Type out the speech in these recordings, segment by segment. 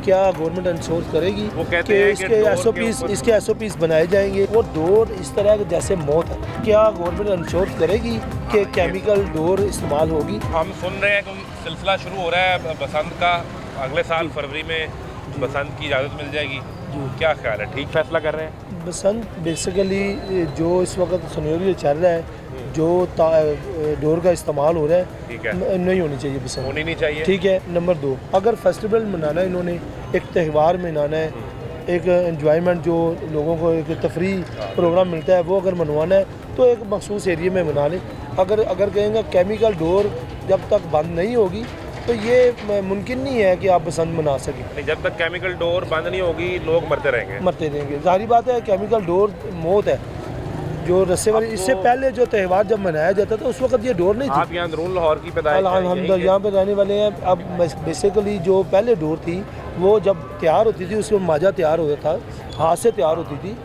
क्या government ensure करेगी वो कहते कि हैं कि इसके एसओपीज बनाए जाएंगे। वो डोर इस तरह के जैसे मौत है, क्या गवर्नमेंट इंश्योर करेगी कि केमिकल डोर इस्तेमाल होगी? हम सुन रहे हैं कि सिलसिला शुरू हो रहा है बसंत का, अगले साल फरवरी में बसंत की इजाज़त मिल जाएगी। क्या ख्याल है, ठीक फैसला कर रहे हैं? बसंत बेसिकली जो इस वक्त सिनेरियो चल रहा है, जो डोर का इस्तेमाल हो रहा है, ठीक है, नहीं होनी चाहिए बसंत, होनी नहीं चाहिए। ठीक है। नंबर 2, अगर फेस्टिवल मनाना है, इन्होंने एक त्यौहार मनाना है, एक एंजॉयमेंट जो लोगों को एक तफरी प्रोग्राम मिलता है वो अगर मनवाना है तो एक मखसूस एरिया में मना लें। अगर कहेंगे केमिकल डोर जब तक बंद नहीं होगी तो ये मुमकिन नहीं है कि आप बसंत मना सकें। जब तक केमिकल डोर बंद नहीं होगी लोग मरते रहेंगे। जाहिर बात है, केमिकल डोर मौत है। जो रस्से वाली, इससे पहले जो त्यौहार जब मनाया जाता था उस वक्त ये डोर नहीं थी। आप यहाँ अंदरून लाहौर की पैदाइश हैं, हम यहाँ पे रहने वाले हैं। अब बेसिकली जो पहले डोर थी वो जब तैयार होती थी उसमें माजा तैयार होता था, हाथ से तैयार होती थी,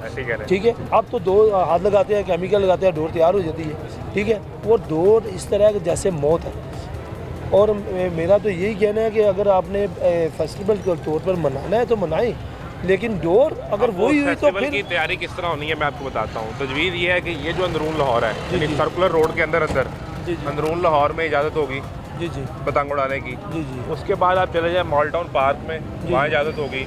ठीक है। अब तो 2 हाथ लगाते हैं, केमिकल लगाते हैं, डोर तैयार हो जाती है, ठीक है। वो डोर इस तरह के जैसे मौत है। और मेरा तो यही कहना है कि अगर आपने फेस्टिवल के तौर पर मनाना है तो मनाएं, लेकिन डोर अगर वही हुई तो फिर की तैयारी किस तरह होनी है मैं आपको बताता हूँ। तजवीज़ ये है कि ये जो अंदरून लाहौर है, सर्कुलर रोड के अंदर अंदरून लाहौर में इजाज़त होगी जी पतंग उड़ाने की। जी उसके बाद आप चले जाए मॉल टाउन पार्क में, वहाँ इजाज़त होगी।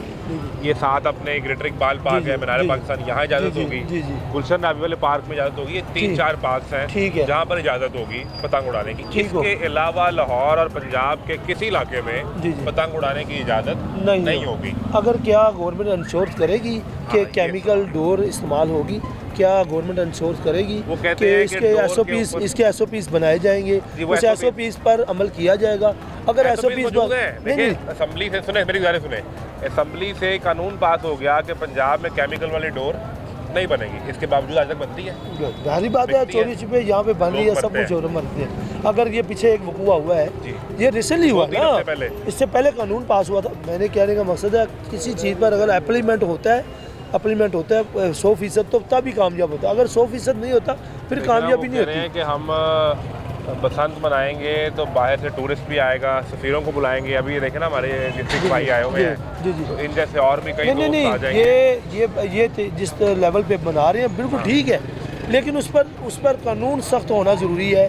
ये साथ अपने ग्रेटर इकबाल पार्क है, मीनार पाकिस्तान, यहाँ इजाज़त होगी। गुलशन नाबी वाले पार्क में इजाज़त होगी। ये 3-4 पार्क हैं जहाँ पर इजाज़त होगी पतंग उड़ाने की। इसके अलावा लाहौर और पंजाब के किसी इलाके में पतंग उड़ाने की इजाज़त नहीं होगी। अगर क्या गवर्नमेंट इंश्योर करेगी कि केमिकल डोर इस्तेमाल होगी? क्या गवर्नमेंट इंश्योर करेगी वो कहते कि हैं इसके एसओपीज बनाए जाएंगे, उस एसओपीज पर अमल किया जाएगा? अगर एसओपीज देखिए, असेंबली से सुने, मेरी गुजारिश सुने, असेंबली से कानून पास हो गया कि पंजाब में केमिकल वाली डोर नहीं बनेगी। इसके बावजूद आज तक बनती है। जाहिर बात है, चोरी छिपे यहाँ पे बन रही है, सब कुछ हो रहा मरते हैं। अगर ये पीछे एक वकूआ हुआ है, ये रिसेंटली हुआ ना, इससे पहले कानून पास हुआ था। मैंने कहने का मकसद है किसी चीज़ पर अगर अप्लीमेंट होता है 100% तो तभी कामयाब होता है। अगर 100% नहीं होता फिर कामयाबी नहीं होती। कि हम बसंत मनाएंगे तो बाहर से टूरिस्ट भी आएगा, सफीरों को बुलाएंगे। अभी ये देखे ना, हमारे डिस्ट्रिक्ट भाई आए हुए हैं, तो इन जैसे और भी कई लोग आ जाएंगे। ये जिस लेवल पे बना रहे हैं बिल्कुल ठीक है, लेकिन उस पर कानून सख्त होना ज़रूरी है,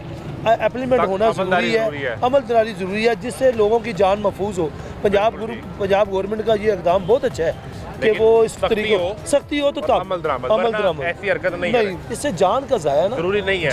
एप्लीमेंट होना ज़रूरी है, अमलदारी ज़रूरी है, जिससे लोगों की जान महफूज हो। पंजाब गवर्नमेंट का ये इक़दाम बहुत अच्छा है कि वो इस तरीके सख्ती हो तो तब अमल दरामद, ऐसी हरकत नहीं, इससे जान का ज़ाया ना, जरूरी नहीं है।